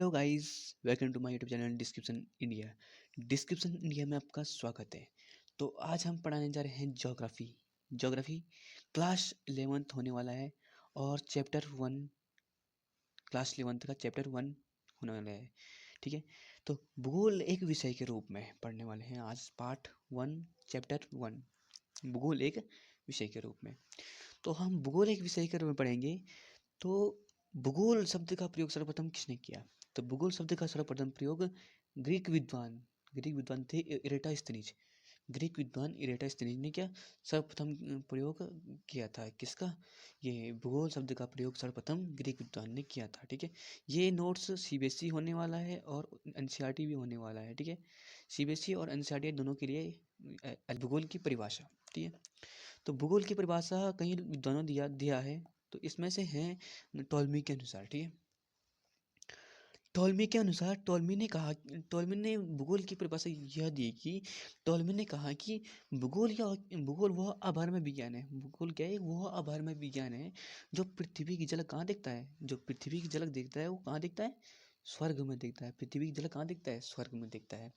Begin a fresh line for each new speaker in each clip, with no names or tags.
Hello guys, welcome to my YouTube channel description India. Description India में आपका स्वागत है। तो आज हम पढ़ाने जा रहे हैं ज्योग्राफी क्लास 11th होने वाला है और चैप्टर 1 क्लास 11th का चैप्टर 1 होने वाला है। ठीक है, तो भूगोल एक विषय के रूप में पढ़ने वाले हैं आज पार्ट 1 चैप्टर 1 भूगोल एक विषय के रूप में। तो हम भूगोल एक विषय के रूप में पढ़ेंगे। तो भूगोल शब्द का प्रयोग सर्वप्रथम किसने किया? तो भूगोल शब्द का सर्वप्रथम प्रयोग ग्रीक विद्वान थे इरेटास्थनीज। ग्रीक विद्वान इरेटास्थनीज ने क्या सर्वप्रथम प्रयोग किया था? किसका? ये भूगोल शब्द का प्रयोग सर्वप्रथम ग्रीक विद्वान ने किया था। ठीक है, ये नोट्स सीबीएसई होने वाला है और एनसीईआरटी भी होने वाला है। ठीक है, सीबीएसई और एनसीईआरटी दोनों के लिए भूगोल की परिभाषा। ठीक है, तो भूगोल की परिभाषा कई विद्वानों दिया दिया है। तो इसमें से हैं टॉलमी के अनुसार। ठीक है, टॉलमी ने भूगोल की परिभाषा यह दी कि टॉलमी ने कहा कि भूगोल वह आभरमय विज्ञान है। भूगोल क्या है? वह आभरमय विज्ञान है जो पृथ्वी की झलक कहाँ देखता है? जो पृथ्वी की झलक देखता है वो कहाँ देखता है? स्वर्ग में देखता है। पृथ्वी की झलक कहाँ देखता है? स्वर्ग में देखता है।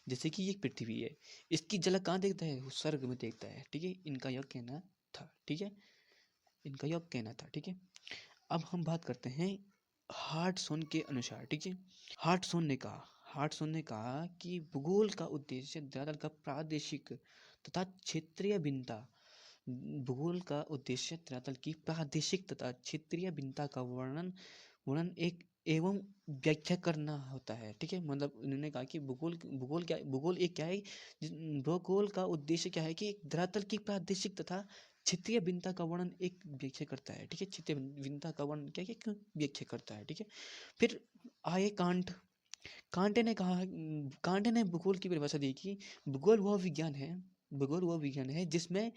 जैसे कि ये पृथ्वी है, इसकी झलक कहाँ देखता है? वो स्वर्ग में देखता है। ठीक है, इनका यह कहना था। ठीक है, इनका यह कहना था। ठीक है, अब हम बात करते हैं हार्टसोन के अनुसार। ठीक है, हार्टसोन ने कहा कि भूगोल का उद्देश्य धरातल का प्रादेशिक तथा क्षेत्रीय भिन्नता भूगोल का उद्देश्य धरातल की प्रादेशिक तथा क्षेत्रीय भिन्नता का वर्णन वर्णन एक एवं व्याख्या करना होता है। ठीक है, मतलब उन्होंने कहा कि भूगोल एक क्या है? भूगोल का उद्देश्य क्या है कि धरातल की प्रादेशिक तथा क्षेत्रीय भिन्नता का वर्णन एक व्याख्या करता है। ठीक है, क्षेत्रीय भिन्नता का वर्णन क्या क्या व्याख्या करता है। ठीक है, फिर आए कांट। कांट ने भूगोल की परिभाषा दी कि भूगोल वह विज्ञान है जिसमें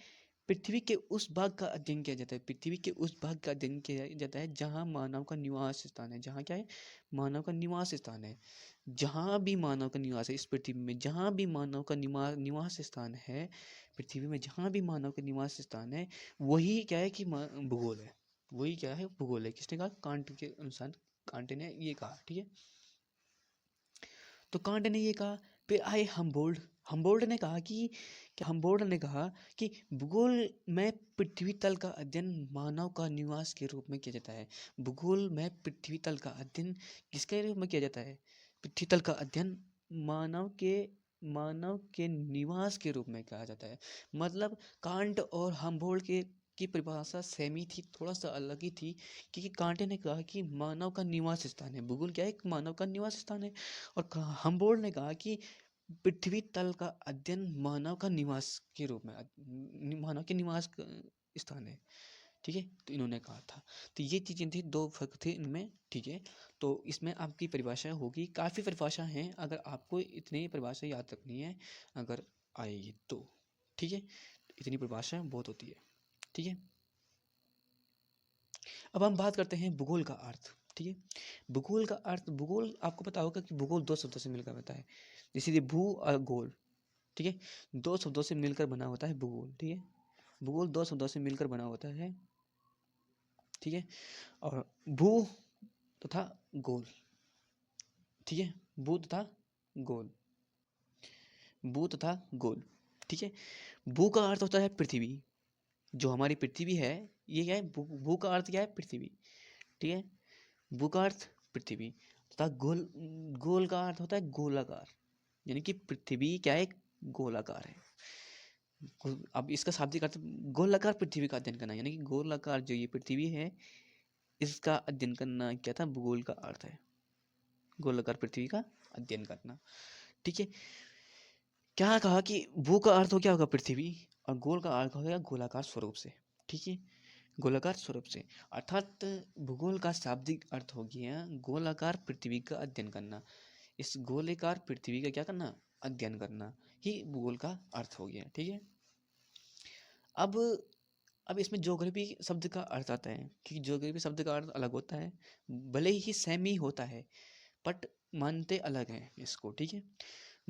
पृथ्वी के उस भाग का अध्ययन किया जाता है। पृथ्वी के उस भाग का अध्ययन किया जाता है जहाँ मानव का निवास स्थान है। जहाँ क्या है? मानव का निवास स्थान है। जहाँ भी मानव का निवास है इस पृथ्वी में, जहाँ भी मानव का निवास स्थान है पृथ्वी में, जहाँ भी मानव का निवास स्थान है, वही क्या है कि भूगोल है। वही क्या है? भूगोल है। किसने कहा? कांट के अनुसार कांट ने ये कहा। ठीक है, तो कांट ने ये कहा। फिर आए हमबोल्ड। हमबोल्ड ने कहा कि भूगोल में पृथ्वी तल का अध्ययन मानव का निवास के रूप में किया जाता है। भूगोल में पृथ्वी तल का अध्ययन किसके रूप में किया जाता है? पृथ्वी तल का अध्ययन मानव के निवास के रूप में कहा जाता है। मतलब कांट और हमबोल्ड के की परिभाषा सेम ही थी, थोड़ा सा अलग ही थी। क्योंकि कांटे ने कहा कि मानव का निवास स्थान है। भूगोल क्या है? मानव का निवास स्थान है। और हमबोल्ड ने कहा कि पृथ्वी तल का अध्ययन मानव का निवास के रूप में मानव के निवास स्थान है। ठीक है, तो इन्होंने कहा था। तो ये चीज़ें थी, दो फर्क थे इनमें। ठीक है, तो इसमें आपकी परिभाषा होगी, काफ़ी परिभाषा हैं। अगर आपको इतनी परिभाषा याद रखनी है अगर आएगी तो। ठीक है, इतनी परिभाषा बहुत होती है। ठीक है, अब हम बात करते हैं भूगोल का अर्थ। ठीक है, भूगोल आपको पता होगा कि भूगोल दो शब्दों से मिलकर बनता है। इसीलिए भू और गोल। ठीक है, दो शब्दों से मिलकर बना होता है भूगोल। ठीक है, भूगोल दो शब्दों से मिलकर बना होता है। ठीक है, और भू तथा गोल। ठीक है, गोल भू तथा गोल। ठीक है, भू का अर्थ होता है पृथ्वी। जो हमारी पृथ्वी है ये क्या है? भू का अर्थ क्या है? पृथ्वी। ठीक है, भू का अर्थ पृथ्वी तथा गोल का अर्थ होता है गोलाकार। यानी कि पृथ्वी क्या है? गोलाकार है। अब इसका शाब्दिक अर्थ गोलाकार पृथ्वी का अध्ययन करना, यानी कि गोलाकार जो ये पृथ्वी है इसका अध्ययन करना क्या था? भूगोल का अर्थ है गोलाकार पृथ्वी का अध्ययन करना। ठीक है, क्या कहा कि भू का अर्थ हो क्या होगा? पृथ्वी, और गोल का अर्थ हो गया गोलाकार स्वरूप से। ठीक है, गोलाकार स्वरूप से, अर्थात भूगोल का शाब्दिक अर्थ हो गया गोलाकार पृथ्वी का अध्ययन करना। इस गोलाकार पृथ्वी का क्या करना? अध्ययन करना ही भूगोल का अर्थ हो गया। ठीक है, अब अब इसमें ज्योग्राफी शब्द का अर्थ आता है, क्योंकि ज्योग्राफी शब्द का अर्थ अलग होता है, भले ही सेम ही होता है बट मानते अलग हैं इसको। ठीक है,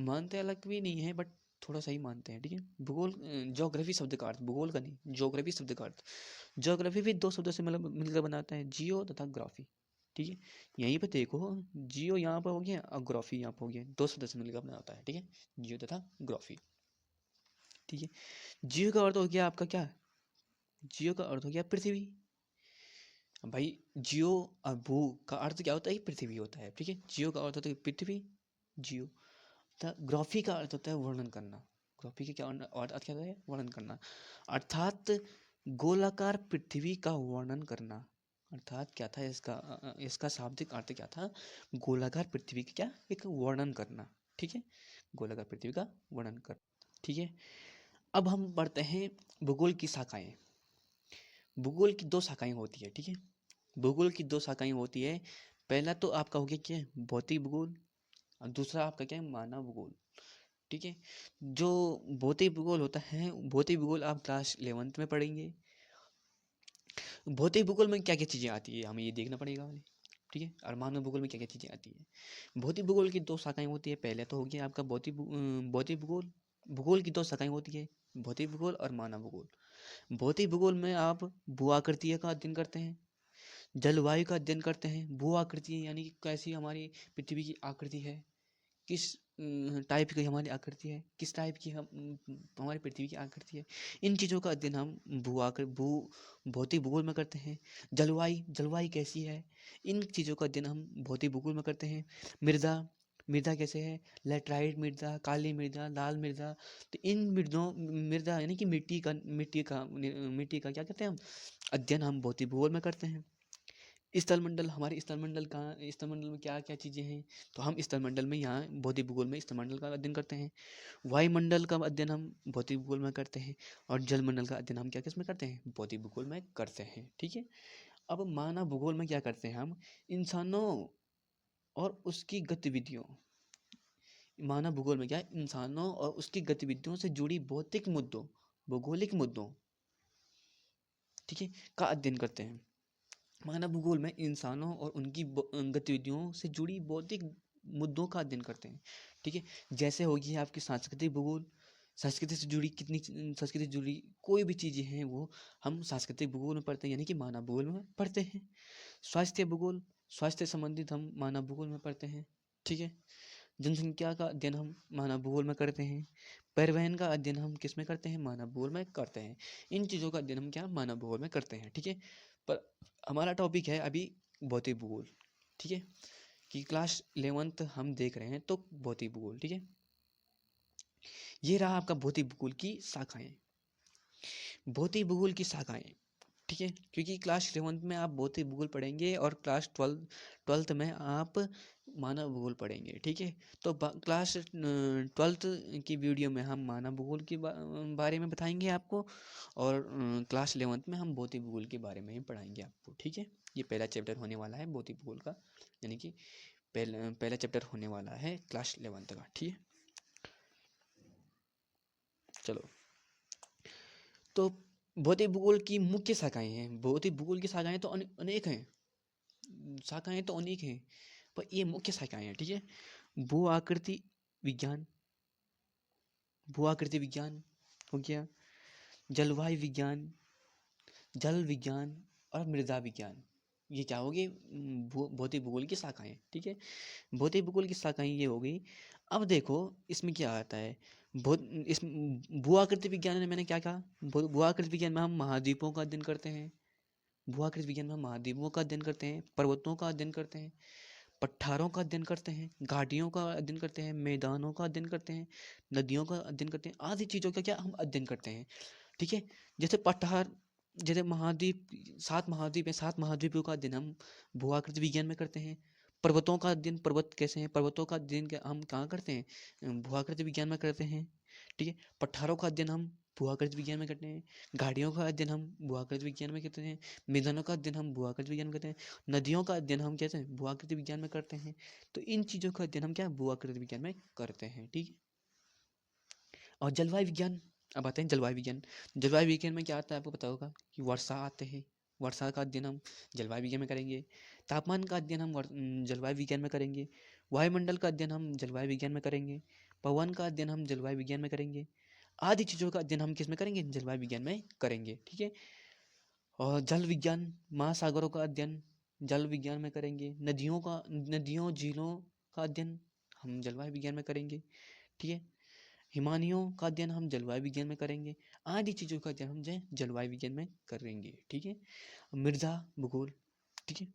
मानते अलग भी नहीं है बट थोड़ा सा ही मानते हैं। ठीक है, भूगोल ज्योग्राफी शब्द का अर्थ, भूगोल का नहीं, ज्योग्राफी शब्द का अर्थ। ज्योग्राफी भी दो शब्दों से मतलब मिलकर बनाता है, जियो तथा ग्राफी। ठीक है। यहीं पे देखो, जियो यहाँ पर हो गया और ग्राफी यहाँ पर हो गया, दो सदस्य मिलकर बना होता है। ठीक है, जियो तथा ग्राफी। ठीक है, जियो का अर्थ हो गया आपका क्या, जियो का अर्थ हो गया पृथ्वी। भाई जियो और भू का अर्थ क्या होता है, पृथ्वी होता है। ठीक है, जियो का अर्थ होता है पृथ्वी, जियो। तथा ग्राफी का अर्थ होता है वर्णन करना। ग्राफी के क्या अर्थ क्या होता है, वर्णन करना। अर्थात गोलाकार पृथ्वी का वर्णन करना। अर्थात क्या था इसका शाब्दिक अर्थ क्या था, गोलाकार पृथ्वी का क्या, एक वर्णन करना। ठीक है, गोलाकार पृथ्वी का वर्णन कर। ठीक है, अब हम पढ़ते हैं भूगोल की शाखाएं। भूगोल की दो शाखाएं होती है। ठीक है, भूगोल की दो शाखाएं होती है। पहला तो आपका हो गया क्या, भौतिक भूगोल, और दूसरा आपका क्या है, मानव भूगोल। ठीक है, जो भौतिक भूगोल होता है, भौतिक भूगोल आप क्लास 11th में पढ़ेंगे। भौतिक भूगोल में क्या क्या चीज़ें आती है हमें ये देखना पड़ेगा हमें। ठीक है, और मानव भूगोल में क्या क्या चीज़ें आती है। भौतिक भूगोल की दो शाखाएं होती है। पहले तो हो गया आपका भौतिक भूगोल। भूगोल की दो शाखाएं होती है, भौतिक भूगोल और मानव भूगोल। भौतिक भूगोल में आप भू आकृतियों का अध्ययन करते हैं, जलवायु का अध्ययन करते हैं। भू आकृति यानी कि कैसी हमारी पृथ्वी की आकृति है, किस टाइप की हमारी आकृति है, किस टाइप की हमारी पृथ्वी की आकृति है। इन चीज़ों का अध्ययन हम भू भौतिक भूगोल में करते हैं। जलवायु कैसी है, इन चीज़ों का अध्ययन हम भौतिक भूगोल में करते हैं। मृदा मृदा कैसे है, लेटराइट मृदा, काली मृदा, लाल मृदा। तो इन मृदा यानी कि मिट्टी का क्या कहते हैं हम, अध्ययन हम भौतिक भूगोल में करते हैं। स्थलमंडल, हमारे स्थलमंडल कहाँ, स्थलमंडल में क्या क्या चीज़ें हैं, तो हम स्थलमंडल में यहाँ भौतिक भूगोल में स्थलमंडल का अध्ययन करते हैं। वायुमंडल का अध्ययन हम भौतिक भूगोल में करते हैं। और जलमंडल का अध्ययन हम क्या किस में करते हैं, भौतिक भूगोल में करते हैं। ठीक है, अब मानव भूगोल में क्या करते हैं हम, इंसानों और उसकी गतिविधियों। मानव भूगोल में क्या है, इंसानों और उसकी गतिविधियों से जुड़ी भौतिक मुद्दों, भौगोलिक मुद्दों, ठीक है, का अध्ययन करते हैं। मानव भूगोल में इंसानों और उनकी गतिविधियों से जुड़ी भौतिक मुद्दों का अध्ययन करते हैं। ठीक है, जैसे होगी आपकी सांस्कृतिक भूगोल, संस्कृति से जुड़ी संस्कृति से जुड़ी कोई भी चीज़ें हैं वो हम सांस्कृतिक भूगोल में पढ़ते हैं, यानी कि मानव भूगोल में पढ़ते हैं। स्वास्थ्य भूगोल, स्वास्थ्य संबंधित हम मानव भूगोल में पढ़ते हैं। ठीक है, जनसंख्या का अध्ययन हम मानव भूगोल में करते हैं। परिवहन का अध्ययन हम किस में करते हैं, मानव भूगोल में करते हैं। इन चीज़ों का अध्ययन हम क्या, मानव भूगोल में करते हैं। ठीक है, पर हमारा टॉपिक है अभी भौतिक भूगोल। ठीक है, कि क्लास 11th हम देख रहे हैं, तो भौतिक भूगोल। ठीक है, ये रहा आपका भौतिक भूगोल की शाखाएं। भौतिक भूगोल की शाखाएं, ठीक है, क्योंकि क्लास 11th में आप भौतिक भूगोल पढ़ेंगे और क्लास 12th में आप मानव भूगोल पढ़ेंगे। ठीक है, तो क्लास 12th की वीडियो में हम मानव भूगोल के बारे में बताएंगे आपको, और क्लास 11th में हम भौतिक भूगोल के बारे में ही पढ़ाएंगे आपको। ठीक है, ये पहला चैप्टर होने वाला है भौतिक भूगोल का, यानी कि पहला चैप्टर होने वाला है क्लास 11th का। ठीक है, चलो, तो भौतिक भूगोल की मुख्य शाखाएं हैं। भौतिक भूगोल की शाखाएं तो अनेक हैं, शाखाएं तो अनेक हैं, पर ये मुख्य शाखाएं हैं। ठीक है, भू आकृति विज्ञान, भू आकृति विज्ञान हो गया, जलवायु विज्ञान, जल विज्ञान और मृदा विज्ञान। ये क्या होगी, भौतिक भूगोल की शाखाएं। ठीक है, भौतिक भूगोल की शाखाएं ये हो गई। अब देखो इसमें क्या आता है, इस भू आकृति विज्ञान में मैंने क्या कहा, भू आकृति विज्ञान में हम महाद्वीपों का अध्ययन करते हैं। भू आकृति विज्ञान में हम महाद्वीपों का अध्ययन करते हैं, पर्वतों का अध्ययन करते हैं, पठारों का अध्ययन करते हैं, घाटियों का अध्ययन करते हैं, मैदानों का अध्ययन करते हैं, नदियों का अध्ययन करते हैं, आदि चीज़ों का क्या हम अध्ययन करते हैं। ठीक है, जैसे पठार, जैसे महाद्वीप, 7 महाद्वीप है, 7 महाद्वीपों का अध्ययन हम भू आकृति विज्ञान में करते हैं। पर्वतों का अध्ययन, पर्वत कैसे हैं, पर्वतों का अध्ययन हम कहाँ करते हैं, भू आकृति विज्ञान में करते हैं। ठीक है, पठारों का अध्ययन हम भू आकृति विज्ञान में करते हैं, गाड़ियों का अध्ययन हम भू आकृति विज्ञान में करते हैं, मैदानों का अध्ययन हम भू आकृति विज्ञान में करते हैं, नदियों का अध्ययन हम कैसे भू आकृति विज्ञान में करते हैं। तो इन चीज़ों का अध्ययन हम क्या भू आकृति विज्ञान में करते हैं। ठीक है, और जलवायु विज्ञान, अब आते हैं जलवायु विज्ञान। जलवायु विज्ञान में क्या आता है आपको पता होगा कि वर्षा आते हैं, वर्षा का अध्ययन हम जलवायु विज्ञान में करेंगे। तापमान का अध्ययन हम जलवायु विज्ञान में करेंगे। वायुमंडल का अध्ययन हम जलवायु विज्ञान में करेंगे। पवन का अध्ययन हम जलवायु विज्ञान में करेंगे। आदि चीज़ों का अध्ययन हम किस में करेंगे, जलवायु विज्ञान में करेंगे। ठीक है, और जल विज्ञान, महासागरों का अध्ययन, जल विज्ञान में करेंगे। नदियों झीलों का अध्ययन हम जलवायु विज्ञान में करेंगे, ठीक है। हिमानियों का अध्ययन हम जलवायु विज्ञान में करेंगे। आदि चीज़ों का अध्ययन हम जलवायु विज्ञान में करेंगे, ठीक है। मृदा भूगोल, ठीक है।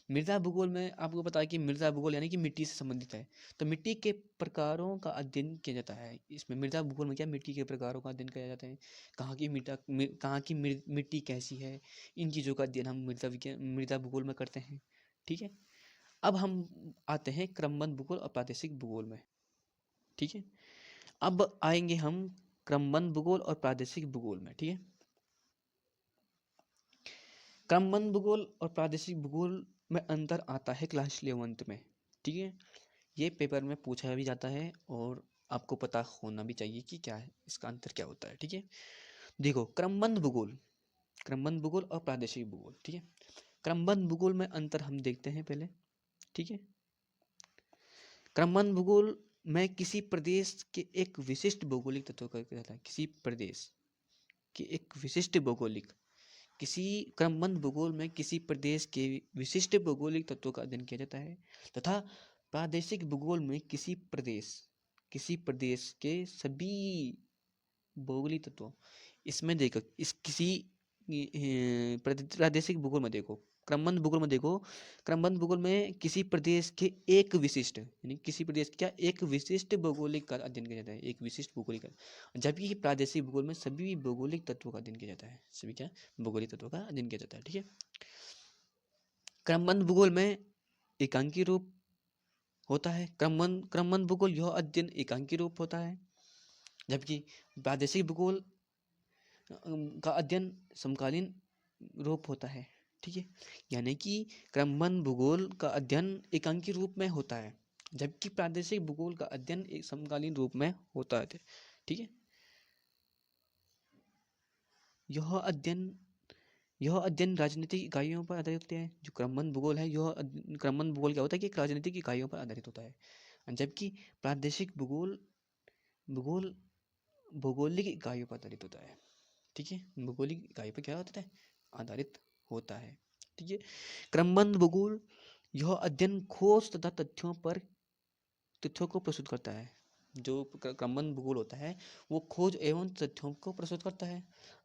मृदा भूगोल में आपको पता है कि मृदा भूगोल यानी कि मिट्टी से संबंधित है। तो मिट्टी के प्रकारों का अध्ययन किया जाता है इसमें। मृदा भूगोल में क्या मिट्टी के प्रकारों का अध्ययन किया जाता है, कहाँ की मिट्टी कैसी है, इन चीज़ों का अध्ययन हम मृदा भूगोल में करते हैं, ठीक है। अब हम आते हैं क्रमबद्ध भूगोल और प्रादेशिक भूगोल में, ठीक है। अब आएंगे हम क्रमबद्ध भूगोल और प्रादेशिक भूगोल में, ठीक है। क्रमबद्ध भूगोल और प्रादेशिक भूगोल में अंतर आता है क्लास 11th में, ठीक है। ये पेपर में पूछा भी जाता है और आपको पता होना भी चाहिए कि क्या है इसका अंतर क्या होता है, ठीक है। देखो, क्रमबद्ध भूगोल और प्रादेशिक भूगोल, ठीक है। क्रमबद्ध भूगोल में अंतर हम देखते हैं पहले, ठीक है। क्रमबद्ध भूगोल में किसी प्रदेश के एक विशिष्ट भौगोलिक तत्व का कहता है, किसी प्रदेश के एक विशिष्ट भौगोलिक, किसी क्रमबद्ध भूगोल में किसी प्रदेश के विशिष्ट भौगोलिक तत्वों का अध्ययन किया जाता है। तथा प्रादेशिक भूगोल में किसी प्रदेश के सभी भौगोलिक तत्वों, इसमें देखो इस किसी प्रादेशिक भूगोल में देखो, क्रमबद्ध भूगोल में देखो, क्रमबद्ध भूगोल में किसी प्रदेश के एक विशिष्ट यानी किसी प्रदेश का एक विशिष्ट भौगोलिक का अध्ययन किया जाता है, एक विशिष्ट भौगोलिक का। जबकि प्रादेशिक भूगोल में सभी भौगोलिक तत्वों का अध्ययन किया जाता है, सभी क्या भौगोलिक तत्वों का अध्ययन किया जाता है, ठीक है। क्रमबद्ध भूगोल में एकांकी रूप होता है, क्रमबद्ध भूगोल यह अध्ययन एकांकी रूप होता है। जबकि प्रादेशिक भूगोल का अध्ययन समकालीन रूप होता है, ठीक है। यानी कि क्रमबद्ध भूगोल का अध्ययन एकांकी रूप में होता है, जबकि प्रादेशिक भूगोल का अध्ययन एक समकालीन रूप में होता है, ठीक है। यह अध्ययन राजनीतिक इकाइयों पर आधारित होते हैं। जो क्रमबद्ध भूगोल है, यह क्रमबद्ध भूगोल क्या होता है कि राजनीतिक इकाइयों पर आधारित होता है, जबकि प्रादेशिक भूगोल भौगोलिक इकाइयों पर आधारित होता है, ठीक है। भौगोलिक इकाई पर क्या होता है, आधारित होता है, ठीक है। क्रमबद्ध भूगोल यह अध्ययन खोज तथा तथ्यों को प्रस्तुत करता है। जो क्रमबद्ध भूगोल होता है वो खोज एवं तथ्यों को प्रस्तुत करता है।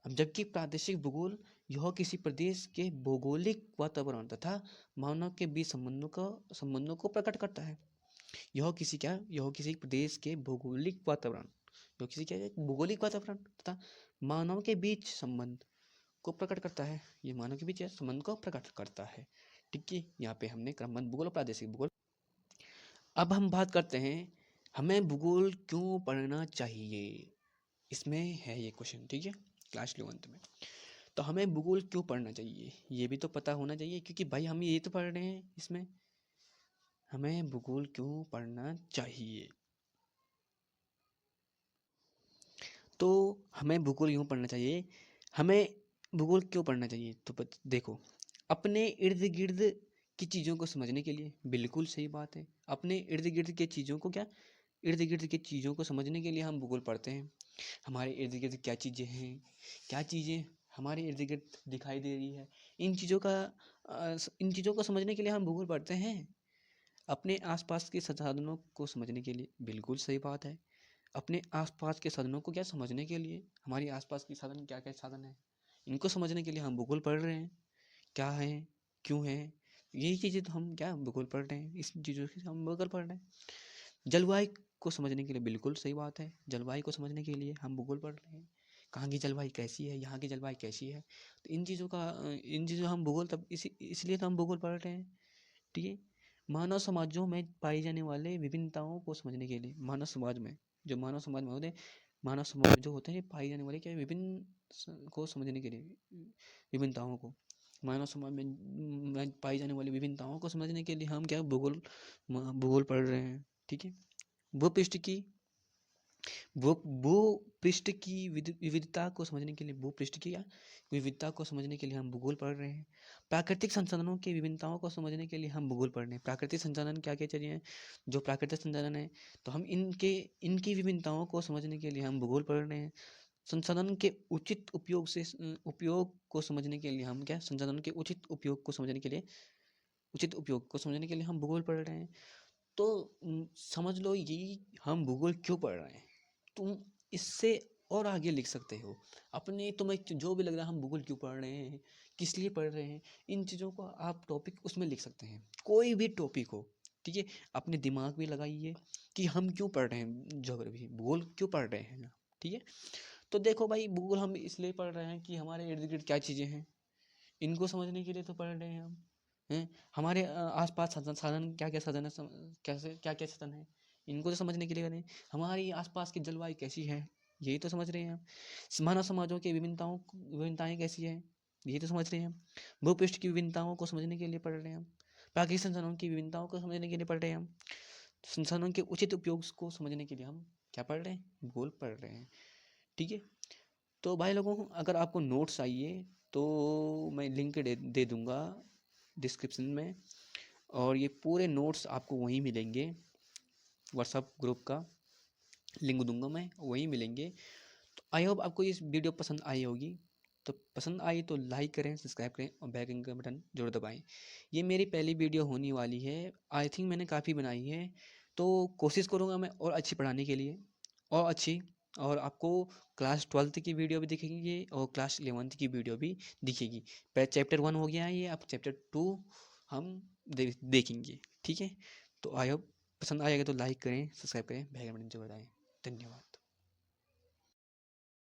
जबकि प्रादेशिक भूगोल यह किसी प्रदेश के भौगोलिक वातावरण तथा मानव के बीच संबंधों को प्रकट करता है। यह किसी प्रदेश के भौगोलिक वातावरण तथा मानव के बीच संबंध को प्रकट करता है। ये मानव के बीच संबंध को प्रकट करता है, ठीक है। यहाँ पे हमने क्रमबद्ध भूगोल और प्रादेशिक भूगोल। अब हम बात करते हैं हमें भूगोल क्यों पढ़ना चाहिए, इसमें है ये क्वेश्चन, ठीक है, क्लास 11th में। तो हमें भूगोल क्यों पढ़ना चाहिए ये भी तो पता होना चाहिए, क्योंकि भाई हम ये तो पढ़ रहे हैं, इसमें हमें भूगोल क्यों पढ़ना चाहिए। तो हमें भूगोल क्यों पढ़ना चाहिए, हमें भूगोल क्यों पढ़ना चाहिए, तो देखो, अपने इर्द गिर्द की चीज़ों को समझने के लिए, बिल्कुल सही बात है। अपने इर्द गिर्द के चीज़ों को समझने के लिए हम भूगोल पढ़ते हैं। हमारे इर्द गिर्द क्या चीज़ें हमारे इर्द गिर्द दिखाई दे रही है, इन चीज़ों को समझने के लिए हम भूगोल पढ़ते हैं। अपने आसपास के संसाधनों को समझने के लिए, बिल्कुल सही बात है। अपने आसपास के साधनों को क्या समझने के लिए, हमारे आसपास के साधन क्या क्या साधन है, इनको समझने के लिए हम भूगोल पढ़ रहे हैं। क्या है, क्यों है, यही चीज़ें तो हम क्या भूगोल पढ़ रहे हैं, इस चीज़ों से हम भूगोल पढ़ रहे हैं। जलवायु को समझने के लिए, बिल्कुल सही बात है, जलवायु को समझने के लिए हम भूगोल पढ़ रहे हैं। कहाँ की जलवायु कैसी है, यहाँ की जलवायु कैसी है, तो इन चीज़ों हम भूगोल तब इसलिए तो हम भूगोल पढ़ रहे हैं, ठीक है। मानव समाजों में पाई जाने वाले विभिन्नताओं को समझने के लिए, मानव समाज में जो मानव समाज जो होते हैं पाई जाने वाले क्या विभिन्न को समझने के लिए, विभिन्नताओं को, मानव समाज में पाई जाने वाली विभिन्नताओं को समझने के लिए हम क्या भूगोल पढ़ रहे हैं, ठीक है। भूपृष्ठ की भूपृष्ठ की विविधता को समझने के लिए, भूपृष्ठ की विविधता को समझने के लिए हम भूगोल पढ़ रहे हैं। प्राकृतिक संसाधनों की विभिन्नताओं को समझने के लिए हम भूगोल पढ़ रहे हैं। प्राकृतिक संसाधन क्या क्या चाहिए, जो प्राकृतिक संसाधन है, तो हम इनकी विभिन्नताओं को समझने के लिए हम भूगोल पढ़ रहे हैं। संसाधन के उचित उपयोग से उपयोग को समझने के लिए हम क्या, संसाधन के उचित उपयोग को समझने के लिए, उचित उपयोग को समझने के लिए हम भूगोल पढ़ रहे हैं। तो समझ लो ये हम भूगोल क्यों पढ़ रहे हैं, तुम इससे और आगे लिख सकते हो अपने, तुम्हें जो भी लग रहा है हम भूगोल क्यों पढ़ रहे हैं, किस लिए पढ़ रहे हैं, इन चीज़ों को आप टॉपिक उसमें लिख सकते हैं, कोई भी टॉपिक हो, ठीक है। अपने दिमाग में लगाइए कि हम क्यों पढ़ रहे हैं, ज्योग्राफी भूगोल क्यों पढ़ रहे हैं, ठीक है। तो देखो भाई, भूगोल हम इसलिए पढ़ रहे हैं कि हमारे इर्द गिर्द क्या चीज़ें हैं, इनको समझने के लिए तो पढ़ रहे हैं हम, हैं। हमारे आसपास साधन साधन क्या क्या साधन है, कैसे क्या क्या साधन है, इनको तो समझने के लिए करें। हमारी आसपास की जलवायु कैसी है, यही तो समझ रहे हैं हम। मानव समाजों की विभिन्नताएं कैसी है, यही तो समझ रहे हैं हम। भूपृष्ठ की विभिन्नताओं को समझने के लिए पढ़ रहे हैं हम। प्राकृतिक संसाधनों की विभिन्नताओं को समझने के लिए पढ़ रहे हैं हम। संसाधनों के उचित उपयोग को समझने के लिए हम क्या पढ़ रहे हैं, भूगोल पढ़ रहे हैं, ठीक है। तो भाई लोगों, अगर आपको नोट्स चाहिए तो मैं लिंक दे दूँगा डिस्क्रिप्शन में, और ये पूरे नोट्स आपको वहीं मिलेंगे, व्हाट्सअप ग्रुप का लिंक दूंगा मैं, वहीं मिलेंगे। तो आई होप आपको ये वीडियो पसंद आई होगी। तो पसंद आई तो लाइक करें, सब्सक्राइब करें और बेल आइकन का बटन जरूर दबाएं। ये मेरी पहली वीडियो होने वाली है, आई थिंक मैंने काफ़ी बनाई है, तो कोशिश करूँगा मैं और अच्छी पढ़ाने के लिए, और अच्छी, और आपको क्लास 12th की वीडियो भी दिखेगी और क्लास 11th की वीडियो भी दिखेगी। पहले चैप्टर 1 हो गया है ये, अब चैप्टर 2 हम देखेंगे, ठीक है। तो आई होप पसंद आएगा तो लाइक करें, सब्सक्राइब करें, बेल आइकन बटन जरूर दबाएं। धन्यवाद।